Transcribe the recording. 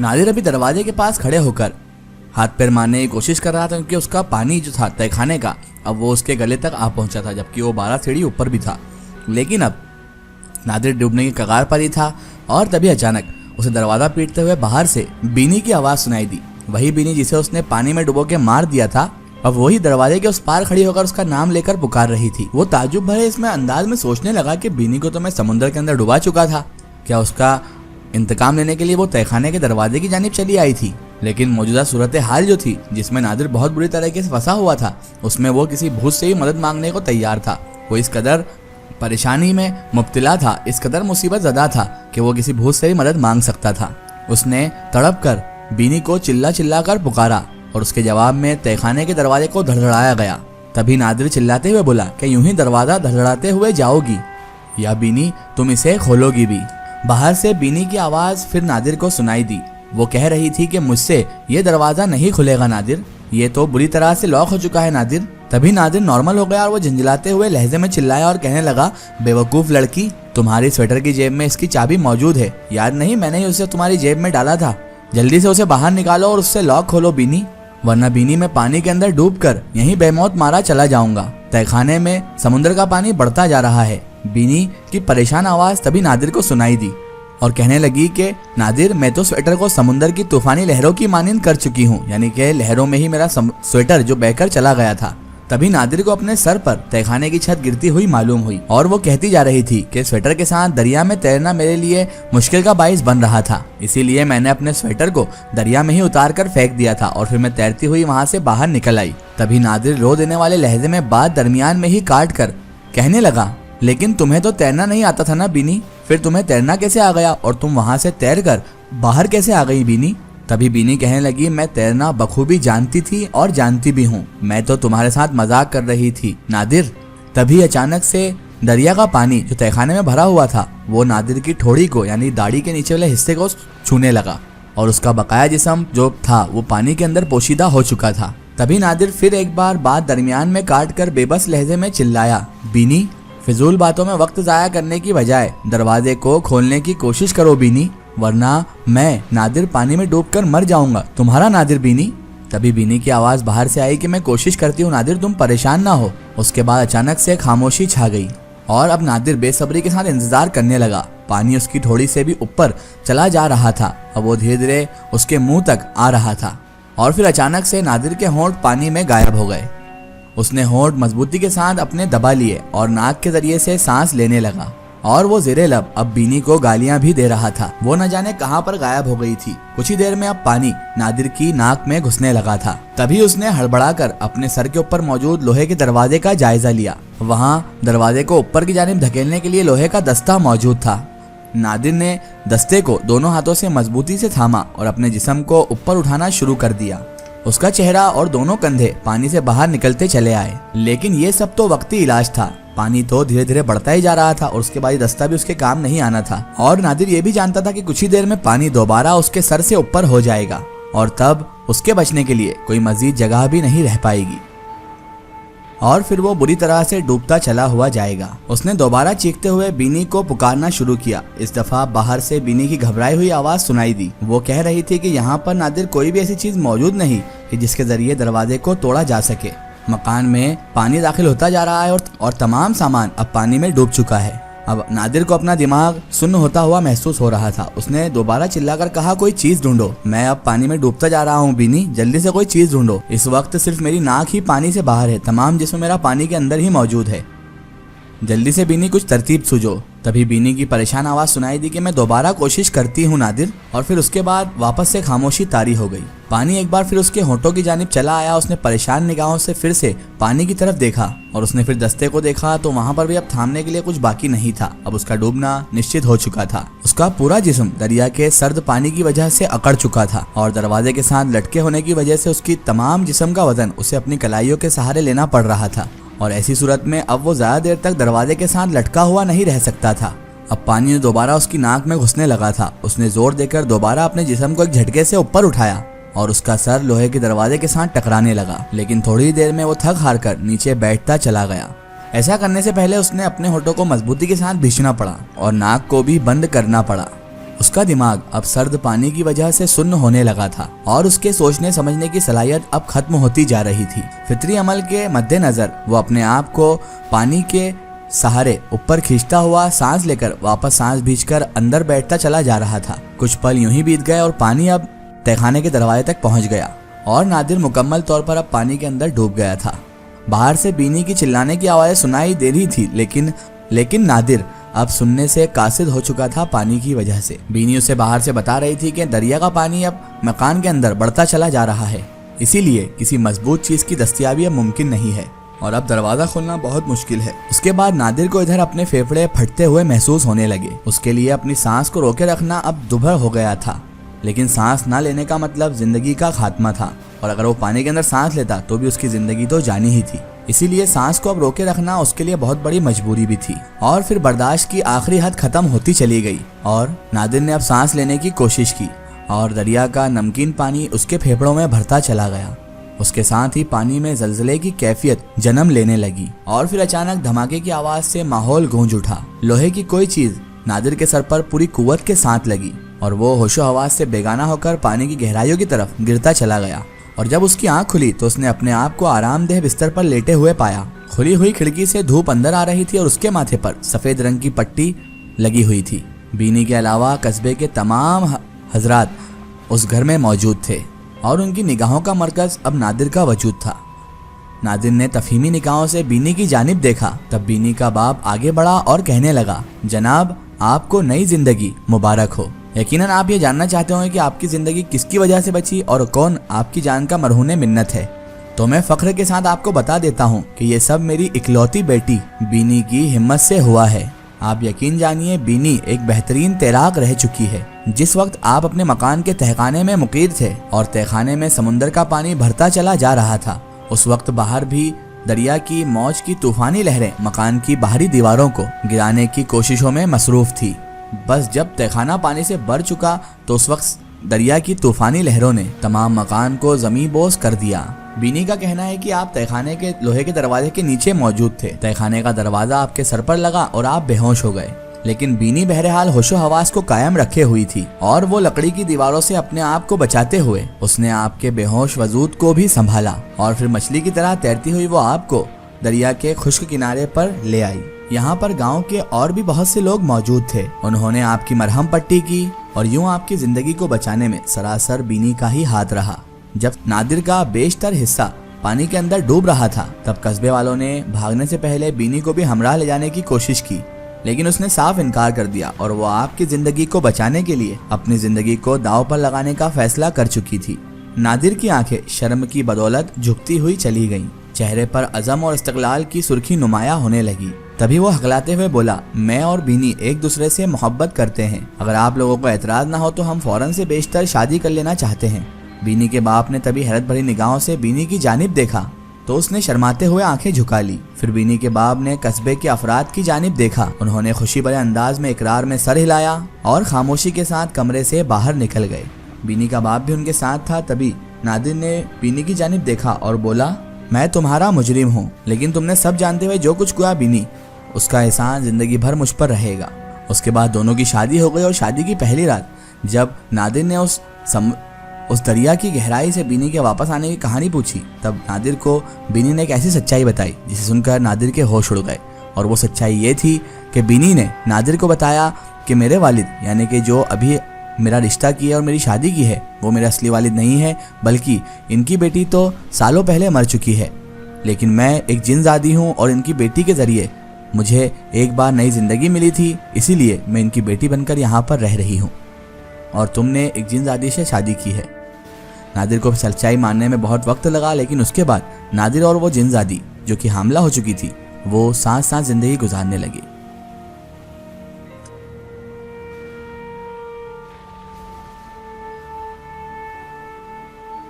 नादिर अभी दरवाजे के पास खड़े होकर हाथ पैर मारने की कोशिश कर रहा था, क्योंकि उसका पानी जो था तहखाने का अब वो उसके गले तक आ पहुंचा था, जबकि वो 12 सीढ़ी ऊपर भी था। लेकिन अब नादिर डूबने की कगार पर ही था और तभी अचानक उसे दरवाजा पीटते हुए बाहर से बीनी की आवाज सुनाई दी। वही बीनी जिसे उसने पानी में डुबो के मार दिया था, अब वही दरवाजे के उस पार खड़ी होकर उसका नाम लेकर पुकार रही थी। वो ताज्जुब भरे इसमें अंदाज में सोचने लगा कि बीनी को तो मैं समुद्र के अंदर डुबा चुका था, क्या उसका इंतकाम लेने के लिए वो तहखाने के दरवाजे की जानिब चली आई थी। लेकिन मौजूदा सूरत हाल जो थी, जिसमें नादिर बहुत बुरी तरीके से फंसा हुआ था, उसमें वो किसी भूत से ही मदद मांगने को तैयार था। वो इस कदर परेशानी में मुब्तला था, इस कदर मुसीबत ज़दा था कि वो किसी भूत से भी मदद मांग सकता था। उसने तड़प कर बीनी को चिल्ला चिल्ला कर पुकारा और उसके जवाब में तहखाने के दरवाजे को धड़धड़ाया गया। तभी नादिर चिल्लाते हुए बोला कि यूं ही दरवाजा धड़धड़ाते हुए जाओगी या बीनी तुम इसे खोलोगी भी। बाहर से बीनी की आवाज फिर नादिर को सुनाई दी। वो कह रही थी कि मुझसे ये दरवाजा नहीं खुलेगा नादिर, ये तो बुरी तरह से लॉक हो चुका है नादिर। तभी नादिर नॉर्मल हो गया और वो झंझलाते हुए लहजे में चिल्लाया और कहने लगा, बेवकूफ लड़की, तुम्हारी स्वेटर की जेब में इसकी चाबी मौजूद है, याद नहीं मैंने ही उसे तुम्हारी जेब में डाला था। जल्दी से उसे बाहर निकालो और उससे लॉक खोलो बीनी, वरना बीनी में पानी के अंदर डूबकर यहीं बेमौत मारा चला जाऊंगा। तहखाने में समुद्र का पानी बढ़ता जा रहा है। बीनी की परेशान आवाज तभी नादिर को सुनाई दी और कहने लगी कि नादिर, मैं तो स्वेटर को समुद्र की तूफानी लहरों की मानिंद कर चुकी हूँ, यानी कि लहरों में ही मेरा स्वेटर जो बहकर चला गया था। तभी नादिर को अपने सर पर तहखाने की छत गिरती हुई मालूम हुई और वो कहती जा रही थी कि स्वेटर के साथ दरिया में तैरना मेरे लिए मुश्किल का बाइस बन रहा था, इसीलिए मैंने अपने स्वेटर को दरिया में ही उतार कर फेंक दिया था और फिर मैं तैरती हुई वहां से बाहर निकल आई। तभी नादिर रो देने वाले लहजे में बात दरमियान में ही काट कर कहने लगा, लेकिन तुम्हें तो तैरना नहीं आता था ना बीनी, फिर तुम्हें तैरना कैसे आ गया और तुम वहां से तैर कर बाहर कैसे आ गई बीनी। तभी बीनी कहने लगी, मैं तैरना बखूबी जानती थी और जानती भी हूँ, मैं तो तुम्हारे साथ मजाक कर रही थी नादिर। तभी अचानक से दरिया का पानी जो तहखाने में भरा हुआ था वो नादिर की ठोड़ी को यानी दाढ़ी के नीचे वाले हिस्से को छूने लगा और उसका बकाया जिस्म जो था वो पानी के अंदर पोशीदा हो चुका था। तभी नादिर फिर एक बार बात दरमियान में काट कर बेबस लहजे में चिल्लाया, बीनी, फिजूल बातों में वक्त जाया करने की बजाय दरवाजे को खोलने की कोशिश करो बीनी, वरना मैं नादिर पानी में डूबकर मर जाऊंगा, तुम्हारा नादिर बीनी। तभी बीनी की आवाज बाहर से आई कि मैं कोशिश करती हूँ नादिर, तुम परेशान ना हो। उसके बाद अचानक से खामोशी छा गई और अब नादिर बेसब्री के साथ इंतजार करने लगा। पानी उसकी थोड़ी से भी ऊपर चला जा रहा था, अब वो धीरे धीरे उसके मुंह तक आ रहा था और फिर अचानक से नादिर के होंठ पानी में गायब हो गए। उसने होंठ मजबूती के साथ अपने दबा लिए और नाक के जरिए से सांस लेने लगा और वो ज़ेरे लब अब बीनी को गालियां भी दे रहा था। वो न जाने कहां पर गायब हो गई थी। कुछ ही देर में अब पानी नादिर की नाक में घुसने लगा था। तभी उसने हड़बड़ाकर अपने सर के ऊपर मौजूद लोहे के दरवाजे का जायजा लिया। वहां दरवाजे को ऊपर की जानिब धकेलने के लिए लोहे का दस्ता मौजूद था। नादिर ने दस्ते को दोनों हाथों से मजबूती से थामा और अपने जिस्म को ऊपर उठाना शुरू कर दिया। उसका चेहरा और दोनों कंधे पानी से बाहर निकलते चले आए, लेकिन ये सब तो वक्ती इलाज था। पानी तो धीरे धीरे बढ़ता ही जा रहा था और उसके बाद दस्ता भी उसके काम नहीं आना था और नादिर ये भी जानता था कि कुछ ही देर में पानी दोबारा उसके सर से ऊपर हो जाएगा और तब उसके बचने के लिए कोई मजीद जगह भी नहीं रह पाएगी और फिर वो बुरी तरह से डूबता चला हुआ जाएगा। उसने दोबारा चीखते हुए बीनी को पुकारना शुरू किया। इस दफा बाहर से बीनी की घबराई हुई आवाज सुनाई दी। वो कह रही थी कि यहाँ पर नादिर कोई भी ऐसी चीज मौजूद नहीं कि जिसके जरिए दरवाजे को तोड़ा जा सके। मकान में पानी दाखिल होता जा रहा है और तमाम सामान अब पानी में डूब चुका है। अब नादिर को अपना दिमाग सुन्न होता हुआ महसूस हो रहा था। उसने दोबारा चिल्लाकर कहा, कोई चीज ढूंढो, मैं अब पानी में डूबता जा रहा हूँ बीनी, जल्दी से कोई चीज ढूंढो। इस वक्त सिर्फ मेरी नाक ही पानी से बाहर है, तमाम जिस्म मेरा पानी के अंदर ही मौजूद है, जल्दी से बीनी कुछ तरतीब सूझो। तभी बीनी की परेशान आवाज सुनाई दी कि मैं दोबारा कोशिश करती हूँ नादिर, और फिर उसके बाद वापस से खामोशी तारी हो गई। पानी एक बार फिर उसके होंठों की जानिब चला आया। उसने परेशान निगाहों से फिर से पानी की तरफ देखा और उसने फिर दस्ते को देखा तो वहाँ पर भी अब थामने के लिए कुछ बाकी नहीं था। अब उसका डूबना निश्चित हो चुका था। उसका पूरा जिस्म दरिया के सर्द पानी की वजह से अकड़ चुका था और दरवाजे के साथ लटके होने की वजह से उसकी तमाम जिस्म का वजन उसे अपनी कलाइयों के सहारे लेना पड़ रहा था और ऐसी सूरत में अब वो ज्यादा देर तक दरवाजे के साथ लटका हुआ नहीं रह सकता था। अब पानी दोबारा उसकी नाक में घुसने लगा था। उसने जोर देकर दोबारा अपने जिस्म को एक झटके से ऊपर उठाया और उसका सर लोहे के दरवाजे के साथ टकराने लगा, लेकिन थोड़ी देर में वो थक हार कर नीचे बैठता चला गया। ऐसा करने से पहले उसने अपने होठों को मजबूती के साथ भींचना पड़ा और नाक को भी बंद करना पड़ा। उसका दिमाग अब सर्द पानी की वजह से सुन्न होने लगा था और उसके सोचने समझने की सलाहियत अब खत्म होती जा रही थी। फितरी अमल के मद्देनजर वो अपने आप को पानी के सहारे ऊपर खींचता हुआ सांस लेकर वापस सांस भींचकर अंदर बैठता चला जा रहा था। कुछ पल यूं ही बीत गए और पानी अब तहखाने के दरवाजे तक पहुंच गया और नादिर मुकम्मल तौर पर अब पानी के अंदर डूब गया था। बाहर से बीनी की चिल्लाने की आवाज़ सुनाई दे रही थी, लेकिन नादिर अब सुनने से कासिद हो चुका था पानी की वजह से। बीनी उसे बाहर से बता रही थी कि दरिया का पानी अब मकान के अंदर बढ़ता चला जा रहा है, इसीलिए किसी मजबूत चीज की दस्तयाबी अब मुमकिन नहीं है और अब दरवाजा खोलना बहुत मुश्किल है। उसके बाद नादिर को इधर अपने फेफड़े फटते हुए महसूस होने लगे। उसके लिए अपनी सांस को रोके रखना अब दुभर हो गया था, लेकिन सांस ना लेने का मतलब जिंदगी का खात्मा था और अगर वो पानी के अंदर सांस लेता तो भी उसकी जिंदगी तो जानी ही थी। इसीलिए सांस को अब रोके रखना उसके लिए बहुत बड़ी मजबूरी भी थी। और फिर बर्दाश्त की आखिरी हद खत्म होती चली गई और नादिर ने अब सांस लेने की कोशिश की और दरिया का नमकीन पानी उसके फेफड़ों में भरता चला गया। उसके साथ ही पानी में जलजले की कैफियत जन्म लेने लगी और फिर अचानक धमाके की आवाज से माहौल गूंज उठा। लोहे की कोई चीज नादिर के सर पर पूरी कुव्वत के साथ लगी और वो होशो हवास से बेगाना होकर पानी की गहराइयों की तरफ गिरता चला गया। और जब उसकी आंख खुली तो उसने अपने आप को आरामदेह बिस्तर पर लेटे हुए पाया। खुली हुई खिड़की से धूप अंदर आ रही थी और उसके माथे पर सफेद रंग की पट्टी लगी हुई थी। बीनी के अलावा कस्बे के तमाम हजरात उस घर में मौजूद थे और उनकी निगाहों का मरकज अब नादिर का वजूद था। नादिर ने तफहीमी निगाहों से बीनी की जानिब देखा। तब बीनी का बाप आगे बढ़ा और कहने लगा, जनाब आपको नई जिंदगी मुबारक हो। यकीनन आप ये जानना चाहते होंगे कि आपकी जिंदगी किसकी वजह से बची और कौन आपकी जान का मरहून मिन्नत है। तो मैं फख्र के साथ आपको बता देता हूँ कि ये सब मेरी इकलौती बेटी बीनी की हिम्मत से हुआ है। आप यकीन जानिए बीनी एक बेहतरीन तैराक रह चुकी है। जिस वक्त आप अपने मकान के तहखाने में मुकीर थे और तहखाने में समुंदर का पानी भरता चला जा रहा था, उस वक्त बाहर भी दरिया की मौज की तूफानी लहरें मकान की बाहरी दीवारों को गिराने की कोशिशों में मसरूफ थी। बस जब तहखाना पानी से भर चुका तो उस वक्त दरिया की तूफानी लहरों ने तमाम मकान को जमीन बोस कर दिया। बीनी का कहना है कि आप तहखाने के लोहे के दरवाजे के नीचे मौजूद थे। तहखाने का दरवाजा आपके सर पर लगा और आप बेहोश हो गए, लेकिन बीनी बहरहाल होशो हवास को कायम रखे हुई थी और वो लकड़ी की दीवारों से अपने आप को बचाते हुए उसने आपके बेहोश वजूद को भी संभाला और फिर मछली की तरह तैरती हुई वो आपको दरिया के खुश्क किनारे पर ले आई। यहाँ पर गांव के और भी बहुत से लोग मौजूद थे। उन्होंने आपकी मरहम पट्टी की और यूं आपकी जिंदगी को बचाने में सरासर बीनी का ही हाथ रहा। जब नादिर का बेशतर हिस्सा पानी के अंदर डूब रहा था तब कस्बे वालों ने भागने से पहले बीनी को भी हमराह ले जाने की कोशिश की, लेकिन उसने साफ इनकार कर दिया और वो आपकी जिंदगी को बचाने के लिए अपनी जिंदगी को दांव पर लगाने का फैसला कर चुकी थी। नादिर की आंखें शर्म की बदौलत झुकती हुई चली गईं। चेहरे पर अज़म और इस्तक़लाल की सुर्खी नुमाया होने लगी। तभी वो हकलाते हुए बोला, मैं और बीनी एक दूसरे से मोहब्बत करते हैं। अगर आप लोगों को एतराज ना हो तो हम फौरन से बेशतर शादी कर लेना चाहते हैं। बीनी के बाप ने तभी हैरत भरी निगाहों से बीनी की जानिब देखा तो उसने शर्माते हुए आंखें झुका ली। फिर बीनी के बाप ने कस्बे के अफराद की जानिब देखा। उन्होंने खुशी भरे अंदाज में इकरार में सर हिलाया और खामोशी के साथ कमरे से बाहर निकल गए। बीनी का बाप भी उनके साथ था। तभी नादिर ने बीनी की जानिब देखा और बोला, मैं तुम्हारा मुजरिम हूँ, लेकिन तुमने सब जानते हुए जो कुछ किया बीनी, उसका एहसान जिंदगी भर मुझ पर रहेगा। उसके बाद दोनों की शादी हो गई और शादी की पहली रात जब नादिर ने उस दरिया की गहराई से बीनी के वापस आने की कहानी पूछी, तब नादिर को बीनी ने एक ऐसी सच्चाई बताई जिसे सुनकर नादिर के होश उड़ गए। और वो सच्चाई ये थी कि बीनी ने नादिर को बताया कि मेरे वालिद यानी कि जो अभी मेरा रिश्ता की है और मेरी शादी की है वो मेरे असली वालिद नहीं है, बल्कि इनकी बेटी तो सालों पहले मर चुकी है, लेकिन मैं एक जिनजादी हूँ और इनकी बेटी के जरिए मुझे एक बार नई जिंदगी मिली थी, इसीलिए मैं इनकी बेटी बनकर यहाँ पर रह रही हूँ और तुमने एक जिनजादी से शादी की है। नादिर को सच्चाई मानने में बहुत वक्त लगा, लेकिन उसके बाद नादिर और वो जिनजादी जो कि हामला हो चुकी थी वो साथ साथ जिंदगी गुजारने लगी।